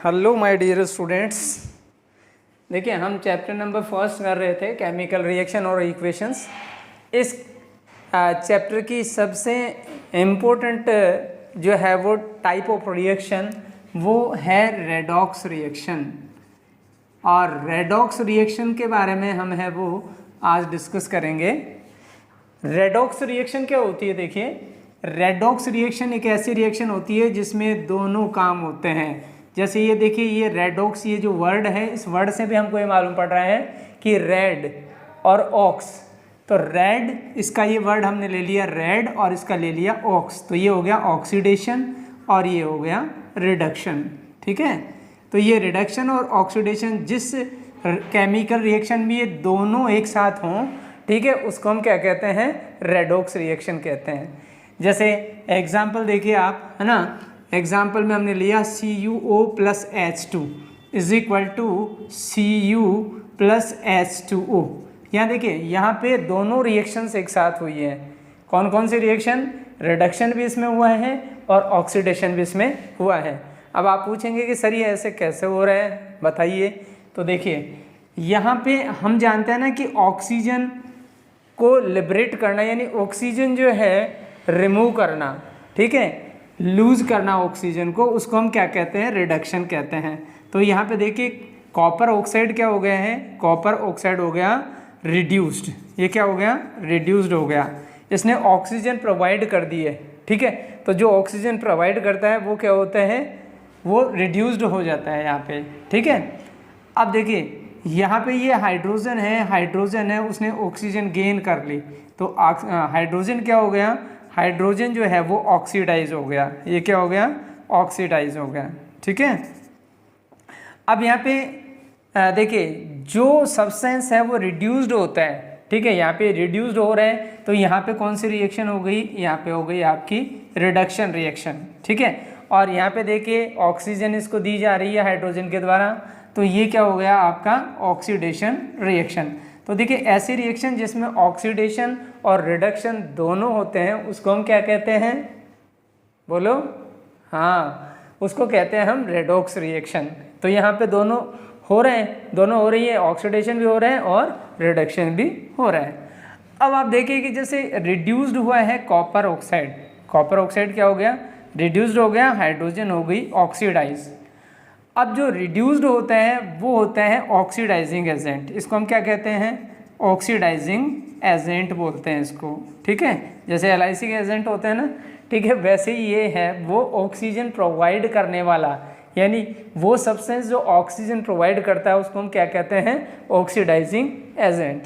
Hello my dear students. देखिए, हम chapter number first कर रहे थे केमिकल रिएक्शन और इक्वेशंस। इस चैप्टर की सबसे इम्पोर्टेंट जो है वो टाइप ऑफ रिएक्शन वो है रेडॉक्स रिएक्शन। और रेडॉक्स रिएक्शन के बारे में हम है वो आज डिस्कस करेंगे। रेडॉक्स रिएक्शन क्या होती है? देखिए, रेडॉक्स रिएक्शन एक ऐसी रिएक्शन होती है जिसमें दोनों काम होते हैं। जैसे ये देखिए, ये रेडॉक्स, ये जो वर्ड है, इस वर्ड से भी हमको ये मालूम पड़ रहा है कि रेड और ऑक्स। तो रेड, इसका ये वर्ड हमने ले लिया रेड और इसका ले लिया ऑक्स, तो ये हो गया ऑक्सीडेशन और ये हो गया रिडक्शन। ठीक है, तो ये रिडक्शन और ऑक्सीडेशन जिस केमिकल रिएक्शन में ये दोनों एक साथ हों, ठीक है, उसको हम क्या कहते हैं? रेडॉक्स रिएक्शन कहते हैं। जैसे एग्जाम्पल देखिए आप, है ना, एग्जाम्पल में हमने लिया CuO plus H2 is equal to Cu plus H2O। यहाँ देखिए, यहाँ पे दोनों रिएक्शंस एक साथ हुई है। कौन कौन सी रिएक्शन? रिडक्शन भी इसमें हुआ है और ऑक्सीडेशन भी इसमें हुआ है। अब आप पूछेंगे कि सर ये ऐसे कैसे हो रहा है, बताइए। तो देखिए, यहाँ पे हम जानते हैं ना कि ऑक्सीजन को लिबरेट करना, यानी ऑक्सीजन जो है रिमूव करना, ठीक है, लूज करना ऑक्सीजन को, उसको हम क्या कहते हैं? रिडक्शन कहते हैं। तो यहाँ पे देखिए, कॉपर ऑक्साइड क्या हो गया है? कॉपर ऑक्साइड हो गया रिड्यूस्ड। ये क्या हो गया? रिड्यूस्ड हो गया। इसने ऑक्सीजन प्रोवाइड कर दी है, ठीक है। तो जो ऑक्सीजन प्रोवाइड करता है वो क्या होता है? वो रिड्यूस्ड हो जाता है यहाँ पे, ठीक है। अब देखिए, यहाँ पे ये हाइड्रोजन है, उसने ऑक्सीजन गेन कर ली, तो हाइड्रोजन क्या हो गया? हाइड्रोजन जो है वो ऑक्सीडाइज हो गया। ये क्या हो गया? ऑक्सीडाइज हो गया, ठीक है। अब यहाँ पे देखिए, जो सब्सटेंस है वो रिड्यूस्ड होता है, ठीक है, यहाँ पे रिड्यूस्ड हो रहा है, तो यहाँ पे कौन सी रिएक्शन हो गई? यहाँ पे हो गई आपकी रिडक्शन रिएक्शन, ठीक है। और यहाँ पे देखिए, ऑक्सीजन इसको दी जा रही है हाइड्रोजन के द्वारा, तो ये क्या हो गया आपका? Oxidation reaction. तो देखिए, ऐसी रिएक्शन जिसमें ऑक्सीडेशन और रिडक्शन दोनों होते हैं उसको हम क्या कहते हैं? बोलो। हाँ, उसको कहते हैं हम रेडॉक्स रिएक्शन। तो यहाँ पे दोनों हो रहे हैं, दोनों हो रही है, ऑक्सीडेशन भी हो रहा है और रिडक्शन भी हो रहा है। अब आप देखिए कि जैसे रिड्यूस्ड हुआ है कॉपर ऑक्साइड, कॉपर ऑक्साइड क्या हो गया? रिड्यूस्ड हो गया, हाइड्रोजन हो गई ऑक्सीडाइज। अब जो रिड्यूस्ड होता है वो होता है ऑक्सीडाइजिंग एजेंट। इसको हम क्या कहते हैं? ऑक्सीडाइजिंग एजेंट बोलते हैं इसको, ठीक है। जैसे LIC के एजेंट होते हैं ना, ठीक है, वैसे ही ये है वो ऑक्सीजन प्रोवाइड करने वाला, यानी वो सब्सटेंस जो ऑक्सीजन प्रोवाइड करता है उसको हम क्या कहते हैं? Oxidising agent.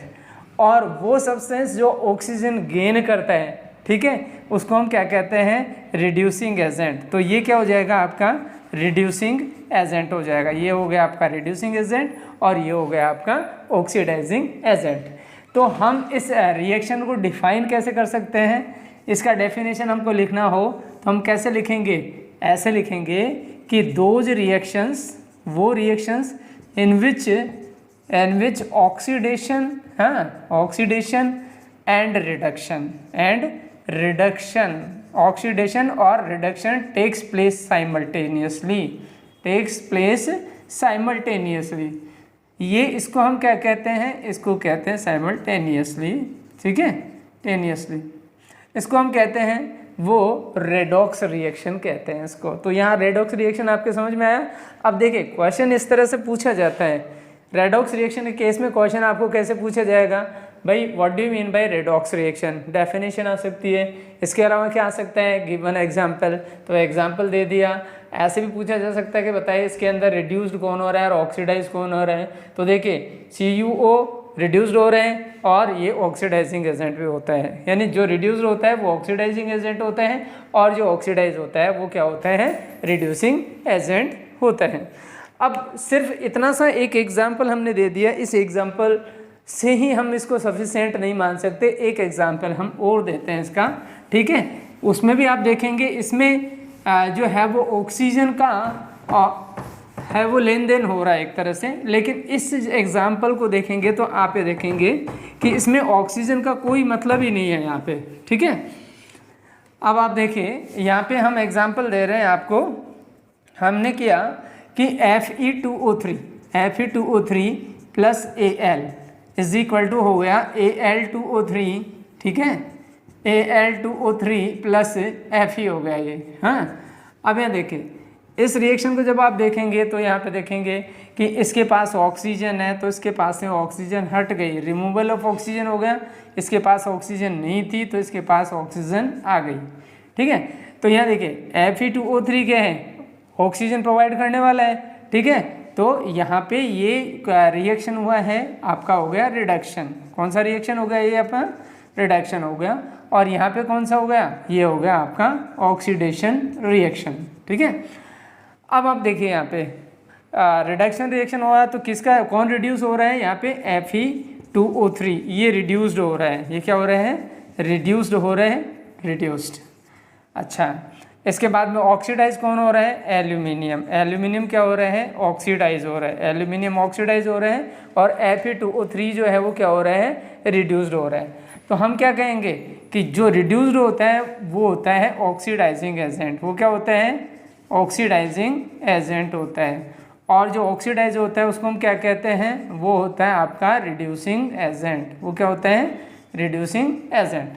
और वो सब्सटेंस जो ऑक्सीजन गेन करता है, ठीक है, उसको हम क्या कहते हैं? Reducing agent. तो ये क्या हो जाएगा आपका? रिड्यूसिंग एजेंट हो जाएगा। ये हो गया आपका रिड्यूसिंग एजेंट और ये हो गया आपका ऑक्सीडाइजिंग एजेंट। तो हम इस रिएक्शन को डिफाइन कैसे कर सकते हैं? इसका डेफिनेशन हमको लिखना हो तो हम कैसे लिखेंगे? ऐसे लिखेंगे कि दोज रिएक्शंस, वो रिएक्शंस इन विच ऑक्सीडेशन, हाँ, ऑक्सीडेशन एंड रिडक्शन, ऑक्सीडेशन और रिडक्शन टेक्स प्लेस साइमल्टेनियसली। ये इसको हम क्या कहते हैं? इसको कहते हैं साइमल्टेनियसली, ठीक है, टेनियसली। इसको हम कहते हैं वो रेडॉक्स रिएक्शन कहते हैं इसको। तो यहाँ रेडॉक्स रिएक्शन आपके समझ में आया? अब देखिए, क्वेश्चन इस तरह से पूछा जाता है। रेडॉक्स रिएक्शन के केस में क्वेश्चन आपको कैसे पूछा जाएगा? भाई, what do you mean by redox reaction? Definition आ सकती है, इसके अलावा क्या आ सकता है? गिवन एग्जाम्पल, तो एग्जाम्पल दे दिया। ऐसे भी पूछा जा सकता है कि बताइए इसके अंदर रिड्यूस्ड कौन हो रहा है और ऑक्सीडाइज कौन हो रहा है। तो देखिए, CuO रिड्यूस्ड हो रहे हैं और ये ऑक्सीडाइजिंग एजेंट भी होता है, यानी जो रिड्यूस्ड होता है वो ऑक्सीडाइजिंग एजेंट होता है और जो ऑक्सीडाइज होता है वो क्या होता है? रिड्यूसिंग एजेंट होता है। अब सिर्फ इतना सा एक एग्जाम्पल हमने दे दिया, इस एग्जाम्पल से ही हम इसको सफिशिएंट नहीं मान सकते। एक एग्जाम्पल हम और देते हैं इसका, ठीक है। उसमें भी आप देखेंगे इसमें जो है वो ऑक्सीजन का है वो लेन देन हो रहा है एक तरह से, लेकिन इस एग्जाम्पल को देखेंगे तो आप ये देखेंगे कि इसमें ऑक्सीजन का कोई मतलब ही नहीं है यहाँ पे, ठीक है। अब आप देखिए, यहाँ पे हम एग्जाम्पल दे रहे हैं आपको, हमने किया कि Fe2O3 plus Al is equal to हो गया Al2O3, ठीक है, Al2O3 प्लस Fe हो गया ये। हाँ, अब यहाँ देखिए इस रिएक्शन को जब आप देखेंगे तो यहाँ पे देखेंगे कि इसके पास ऑक्सीजन है तो इसके पास से ऑक्सीजन हट गई, रिमूवल ऑफ ऑक्सीजन हो गया, इसके पास ऑक्सीजन नहीं थी तो इसके पास ऑक्सीजन आ गई, ठीक है। तो यहाँ देखिए Fe2O3 क्या है, ऑक्सीजन प्रोवाइड करने वाला है, ठीक है। तो यहाँ पे ये रिएक्शन हुआ है आपका, हो गया रिडक्शन। कौन सा रिएक्शन हो गया, ये आपका रिडक्शन हो गया। और यहाँ पे कौन सा हो गया, ये हो गया आपका ऑक्सीडेशन रिएक्शन, ठीक है। अब आप देखिए यहाँ पे रिडक्शन रिएक्शन हुआ तो किसका, कौन रिड्यूस हो रहा है, यहाँ पे Fe2O3 ये रिड्यूस्ड हो रहा है। ये क्या हो रहा है, रिड्यूस्ड हो रहे हैं, रिड्यूस्ड। अच्छा, इसके बाद में ऑक्सीडाइज कौन हो रहा है, एल्यूमिनियम। एल्यूमिनियम क्या हो रहा है, ऑक्सीडाइज हो रहा है, एल्यूमिनियम ऑक्सीडाइज हो रहे हैं। और Fe2O3 जो है वो क्या हो रहा है, रिड्यूस्ड हो रहा है। तो हम क्या कहेंगे कि जो रिड्यूस्ड होता है वो होता है ऑक्सीडाइजिंग एजेंट। वो क्या होता है, ऑक्सीडाइजिंग एजेंट होता है। और जो ऑक्सीडाइज होता है उसको हम क्या कहते हैं, वो होता है आपका रिड्यूसिंग एजेंट। वो क्या होता है, रिड्यूसिंग एजेंट।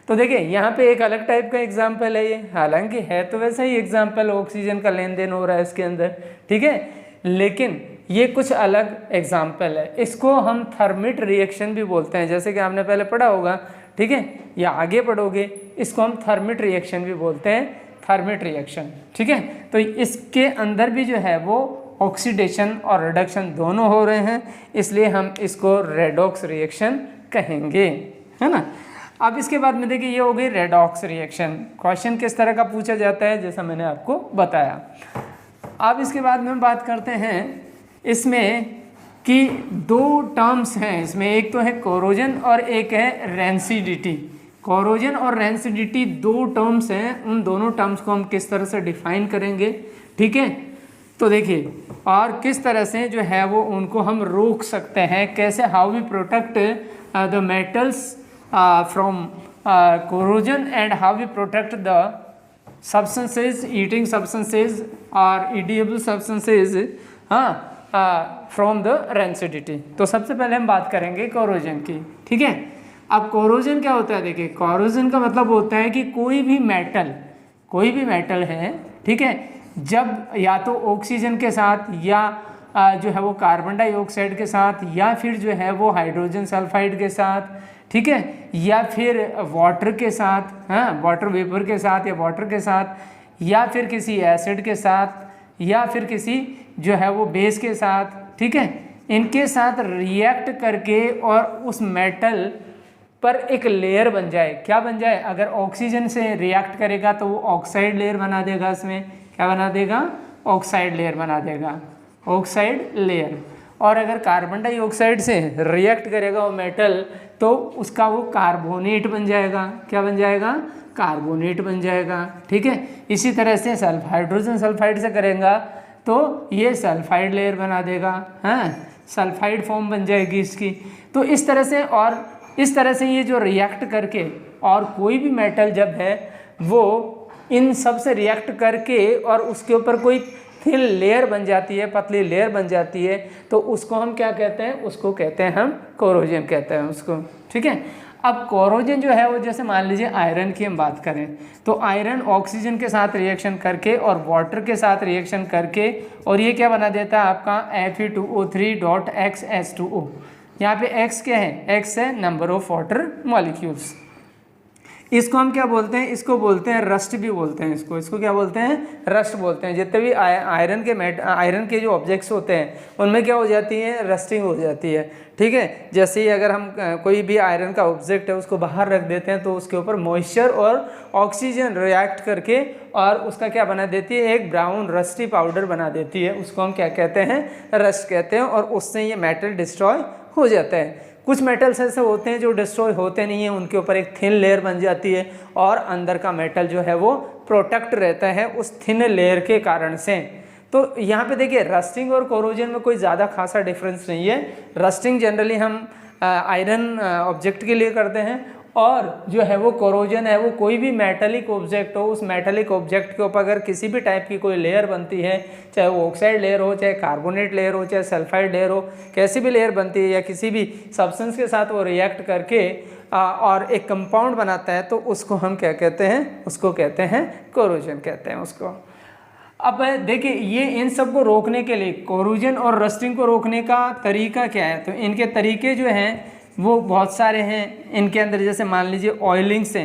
तो देखिए यहाँ पे एक अलग टाइप का एग्जाम्पल है ये, हालांकि है तो वैसा ही एग्जाम्पल, ऑक्सीजन का लेन देन हो रहा है इसके अंदर, ठीक है, लेकिन ये कुछ अलग एग्जाम्पल है। इसको हम थर्मिट रिएक्शन भी बोलते हैं, जैसे कि आपने पहले पढ़ा होगा, ठीक है, या आगे पढ़ोगे। इसको हम थर्मिट रिएक्शन भी बोलते हैं, थर्मिट रिएक्शन, ठीक है। तो इसके अंदर भी जो है वो ऑक्सीडेशन और रिडक्शन दोनों हो रहे हैं, इसलिए हम इसको रेडॉक्स रिएक्शन कहेंगे, है ना। अब इसके बाद में देखिए ये हो गई रेडॉक्स रिएक्शन। क्वेश्चन किस तरह का पूछा जाता है, जैसा मैंने आपको बताया। अब इसके बाद में बात करते हैं इसमें कि दो टर्म्स हैं इसमें, एक तो है कोरोजन और एक है रेंसिडिटी। कोरोजन और रेंसिडिटी दो टर्म्स हैं, उन दोनों टर्म्स को हम किस तरह से डिफाइन करेंगे, ठीक है। तो देखिए, और किस तरह से जो है वो उनको हम रोक सकते हैं, कैसे, how we protect the metals from corrosion and how we protect the substances, eating substances or eatable substances from the rancidity। तो सबसे पहले हम बात करेंगे कोरोजन की, ठीक है। अब कोरोजन क्या होता है, देखिए कोरोजन का मतलब होता है कि कोई भी मेटल है, ठीक है, जब या तो ऑक्सीजन के साथ या जो है वो कार्बन डाइऑक्साइड के साथ या फिर जो है वो हाइड्रोजन सल्फाइड के साथ, ठीक है, या फिर वाटर के साथ, हाँ, वाटर वेपर के साथ या वाटर के साथ, या फिर किसी एसिड के साथ, या फिर किसी जो है वो बेस के साथ, ठीक है, इनके साथ रिएक्ट करके और उस मेटल पर एक लेयर बन जाए। क्या बन जाए, अगर ऑक्सीजन से रिएक्ट करेगा तो वो ऑक्साइड लेयर बना देगा, इसमें क्या बना देगा, ऑक्साइड लेयर बना देगा, ऑक्साइड लेयर। और अगर कार्बन डाइऑक्साइड से रिएक्ट करेगा वो मेटल तो उसका वो कार्बोनेट बन जाएगा। क्या बन जाएगा, कार्बोनेट बन जाएगा, ठीक है। इसी तरह से हाइड्रोजन सल्फाइड से करेगा तो ये सल्फाइड लेयर बना देगा, हाँ, सल्फाइड फॉर्म बन जाएगी इसकी। तो इस तरह से, और इस तरह से ये जो रिएक्ट करके, और कोई भी मेटल जब है वो इन सब से रिएक्ट करके और उसके ऊपर कोई थिन लेयर बन जाती है, पतली लेयर बन जाती है, तो उसको हम क्या कहते हैं, उसको कहते हैं हम कोरोजन कहते हैं उसको, ठीक है। अब कोरोजन जो है वो, जैसे मान लीजिए आयरन की हम बात करें तो आयरन ऑक्सीजन के साथ रिएक्शन करके और वाटर के साथ रिएक्शन करके, और ये क्या बना देता है आपका Fe2O3.X यहाँ पे X क्या है, X है नंबर ऑफ वाटर मॉलिक्यूल्स। इसको हम क्या बोलते हैं, इसको बोलते हैं रस्ट भी बोलते हैं, इसको क्या बोलते हैं, रस्ट बोलते हैं। जितने भी आयरन के जो ऑब्जेक्ट्स होते हैं उनमें क्या हो जाती है, रस्टिंग हो जाती है, ठीक है। जैसे ही अगर हम कोई भी आयरन का ऑब्जेक्ट है उसको बाहर रख देते हैं तो उसके ऊपर मॉइस्चर और ऑक्सीजन रिएक्ट करके और उसका क्या बना देती है, एक ब्राउन रस्टी पाउडर बना देती है, उसको हम क्या कहते हैं, रस्ट कहते हैं। और उससे ये मेटल डिस्ट्रॉय हो जाता है। कुछ मेटल्स ऐसे होते हैं जो डिस्ट्रॉय होते नहीं हैं, उनके ऊपर एक थिन लेयर बन जाती है और अंदर का मेटल जो है वो प्रोटेक्ट रहता है उस थिन लेयर के कारण से। तो यहाँ पे देखिए रस्टिंग और कोरोजन में कोई ज़्यादा खासा डिफरेंस नहीं है। रस्टिंग जनरली हम आयरन ऑब्जेक्ट के लिए करते हैं और जो है वो कोरोजन है वो कोई भी मेटालिक ऑब्जेक्ट हो, उस मेटालिक ऑब्जेक्ट के ऊपर अगर किसी भी टाइप की कोई लेयर बनती है, चाहे वो ऑक्साइड लेयर हो, चाहे कार्बोनेट लेयर हो, चाहे सल्फाइड लेयर हो, कैसी भी लेयर बनती है या किसी भी सब्सटेंस के साथ वो रिएक्ट करके और एक कंपाउंड बनाता है, तो उसको हम क्या कहते हैं, उसको कहते हैं कोरोजन कहते हैं उसको। अब देखिए ये इन सब को रोकने के लिए, कोरोजन और रस्टिंग को रोकने का तरीका क्या है, तो इनके तरीके जो हैं वो बहुत सारे हैं। इनके अंदर जैसे मान लीजिए ऑयलिंग से,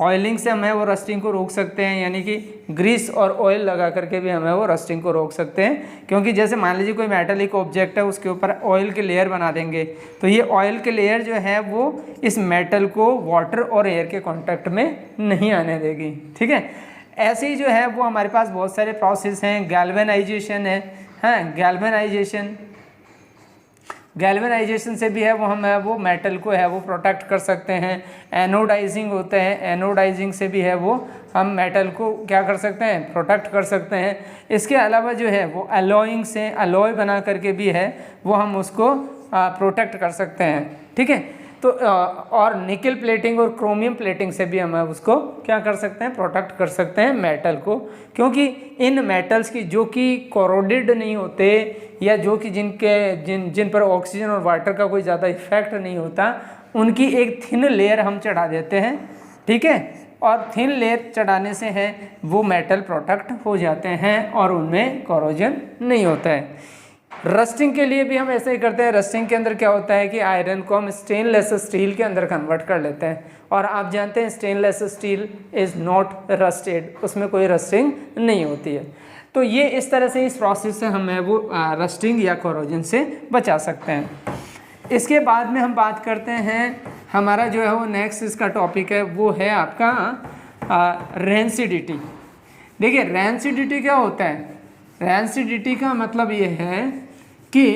ऑयलिंग से हमें वो रस्टिंग को रोक सकते हैं, यानी कि ग्रीस और ऑयल लगा करके भी हमें वो रस्टिंग को रोक सकते हैं। क्योंकि जैसे मान लीजिए कोई मेटालिक ऑब्जेक्ट है, उसके ऊपर ऑयल की लेयर बना देंगे, तो ये ऑयल की लेयर जो है वो इस मेटल को वाटर और एयर के कॉन्टैक्ट में नहीं आने देगी, ठीक है। ऐसे ही जो है वो हमारे पास बहुत सारे प्रोसेस हैं। गैल्वेनाइजेशन है, हाँ गैल्वेनाइजेशन से भी है वो हम है वो मेटल को है वो प्रोटेक्ट कर सकते हैं। एनोडाइजिंग होते हैं, एनोडाइजिंग से भी है वो हम मेटल को क्या कर सकते हैं, प्रोटेक्ट कर सकते हैं। इसके अलावा जो है वो अलॉइंग से, अलॉय बना करके भी है वो हम उसको प्रोटेक्ट कर सकते हैं, ठीक है। तो और निकल प्लेटिंग और क्रोमियम प्लेटिंग से भी हम उसको क्या कर सकते हैं, प्रोटेक्ट कर सकते हैं मेटल को। क्योंकि इन मेटल्स की जो कि कोरोडेड नहीं होते या जो कि जिन पर ऑक्सीजन और वाटर का कोई ज़्यादा इफेक्ट नहीं होता, उनकी एक थिन लेयर हम चढ़ा देते हैं, ठीक है। और थिन लेयर चढ़ाने से है वो मेटल प्रोटेक्ट हो जाते हैं और उनमें कोरोजन नहीं होता है। रस्टिंग के लिए भी हम ऐसे ही करते हैं। रस्टिंग के अंदर क्या होता है कि आयरन को हम स्टेनलेस स्टील के अंदर कन्वर्ट कर लेते हैं, और आप जानते हैं stainless steel is not rusted, उसमें कोई रस्टिंग नहीं होती है। तो ये इस तरह से इस प्रोसेस से हमें वो रस्टिंग या कोरोजन से बचा सकते हैं। इसके बाद में हम बात करते हैं, हमारा जो है वो नेक्स्ट इसका टॉपिक है वो है आपका रेंसिडिटी। देखिए रेंसिडिटी क्या होता है, रेंसिडिटी का मतलब ये है कि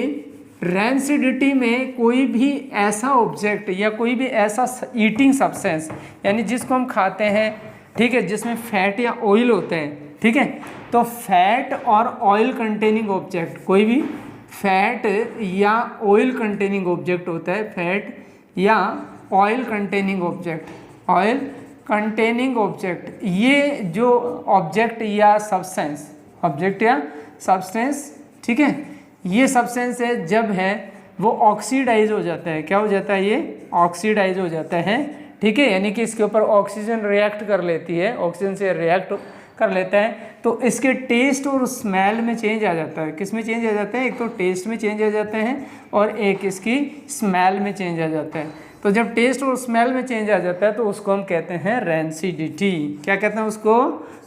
रेंसिडिटी में कोई भी ऐसा ऑब्जेक्ट या कोई भी ऐसा ईटिंग सब्सटेंस, यानी जिसको हम खाते हैं, ठीक है, जिसमें फैट या ऑयल होते हैं, ठीक है। तो फैट और ऑयल कंटेनिंग ऑब्जेक्ट, कोई भी फैट या ऑयल कंटेनिंग ऑब्जेक्ट होता है, फैट या oil containing object, oil containing object, ये जो ऑब्जेक्ट या सब्सटेंस, ऑब्जेक्ट या सब्सटेंस, ठीक है, ये सब्सटेंस है जब है वो ऑक्सीडाइज हो जाता है। क्या हो जाता है, ये ऑक्सीडाइज हो जाता है, ठीक है। यानी कि इसके ऊपर ऑक्सीजन रिएक्ट कर लेती है, ऑक्सीजन से रिएक्ट कर लेता है, तो इसके टेस्ट और स्मेल में चेंज आ जाता है। किस में चेंज आ जाता है, एक तो टेस्ट में चेंज आ जाते हैं और एक इसकी स्मेल में चेंज आ जाता है। तो जब टेस्ट और स्मेल में चेंज आ जाता है तो उसको हम कहते हैं रेंसिडिटी। क्या कहते हैं उसको,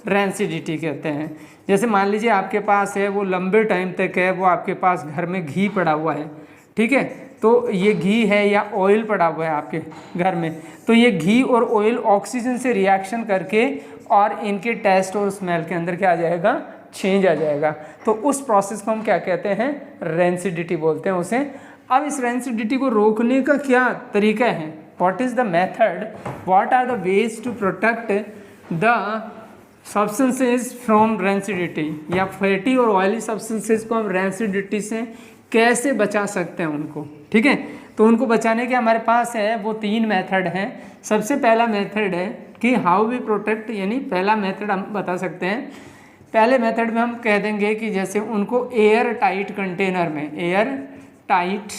रेंसिडिटी कहते हैं। जैसे मान लीजिए आपके पास है वो लंबे टाइम तक है वो आपके पास घर में घी पड़ा हुआ है, ठीक है, तो ये घी है या ऑयल पड़ा हुआ है आपके घर में, तो ये घी और ऑयल ऑक्सीजन से रिएक्शन करके और इनके टेस्ट और स्मेल के अंदर क्या आ जाएगा, चेंज आ जाएगा। तो उस प्रोसेस को हम क्या कहते हैं, रेंसिडिटी बोलते हैं उसे। अब इस रेंसिडिटी को रोकने का क्या तरीका है, what is the method, what are the ways to protect the substances from rancidity, या फैटी और ऑयली सब्सटेंसेज को हम रेंसिडिटी से कैसे बचा सकते हैं उनको, ठीक है। तो उनको बचाने के हमारे पास है वो 3 मेथड हैं। सबसे पहला मेथड है कि हाउ वी प्रोटेक्ट, यानी पहला मेथड हम बता सकते हैं, पहले मेथड में हम कह देंगे कि जैसे उनको एयर टाइट कंटेनर में, एयर टाइट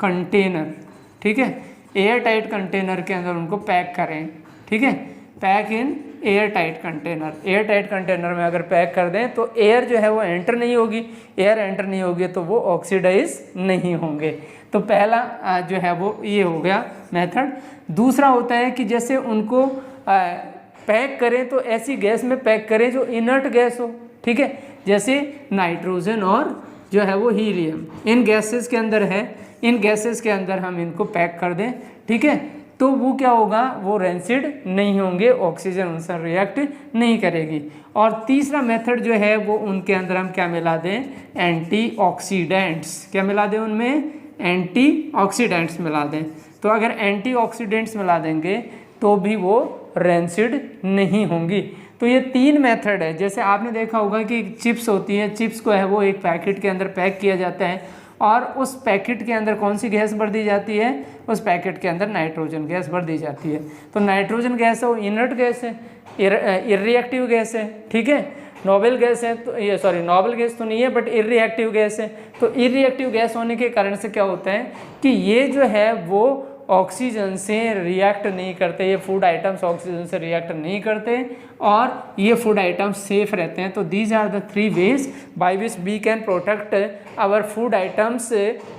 कंटेनर, ठीक है, एयर टाइट कंटेनर के अंदर उनको पैक करें, ठीक है, pack in air tight container. Air tight container में अगर पैक कर दें तो एयर जो है वो एंटर नहीं होगी, एयर एंटर नहीं होगी तो वो ऑक्सीडाइज नहीं होंगे। तो पहला जो है वो ये हो गया मेथड। दूसरा होता है कि जैसे उनको पैक करें तो ऐसी गैस में पैक करें जो इनर्ट गैस हो, ठीक है, जैसे नाइट्रोजन और जो है वो हीलियम, इन गैसेस के अंदर है, इन गैसेस के अंदर हम इनको पैक कर दें, ठीक है, तो वो क्या होगा, वो रेंसिड नहीं होंगे, ऑक्सीजन उनसे रिएक्ट नहीं करेगी। और तीसरा मेथड जो है वो उनके अंदर हम क्या मिला दें, एंटीऑक्सीडेंट्स। क्या मिला दें उनमें, एंटीऑक्सीडेंट्स मिला दें। तो अगर एंटीऑक्सीडेंट्स मिला देंगे तो भी वो रेंसिड नहीं होंगी। तो ये 3 मेथड है। जैसे आपने देखा होगा कि चिप्स होती है, चिप्स को है वो एक पैकेट के अंदर पैक किया जाता है और उस पैकेट के अंदर कौन सी गैस भर दी जाती है, उस पैकेट के अंदर नाइट्रोजन गैस भर दी जाती है। तो नाइट्रोजन गैस है वो इनर्ट गैस है, इररिएक्टिव गैस है, ठीक है। नोबल गैस है तो ये नोबल गैस तो नहीं है बट इररिएक्टिव गैस है। तो इररिएक्टिव गैस होने के कारण से क्या होता है कि ये जो है वो ऑक्सीजन से रिएक्ट नहीं करते, ये फूड आइटम्स ऑक्सीजन से रिएक्ट नहीं करते और ये फूड आइटम्स सेफ रहते हैं। तो these are the 3 ways by which we can protect our food items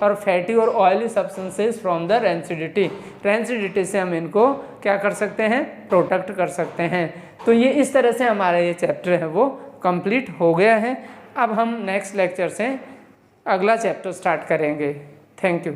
और फैटी और oily substances from the rancidity. Rancidity से हम इनको क्या कर सकते हैं, प्रोटेक्ट कर सकते हैं। तो ये इस तरह से हमारा ये चैप्टर है वो कंप्लीट हो गया है। अब हम नेक्स्ट लेक्चर से अगला चैप्टर स्टार्ट करेंगे। Thank you.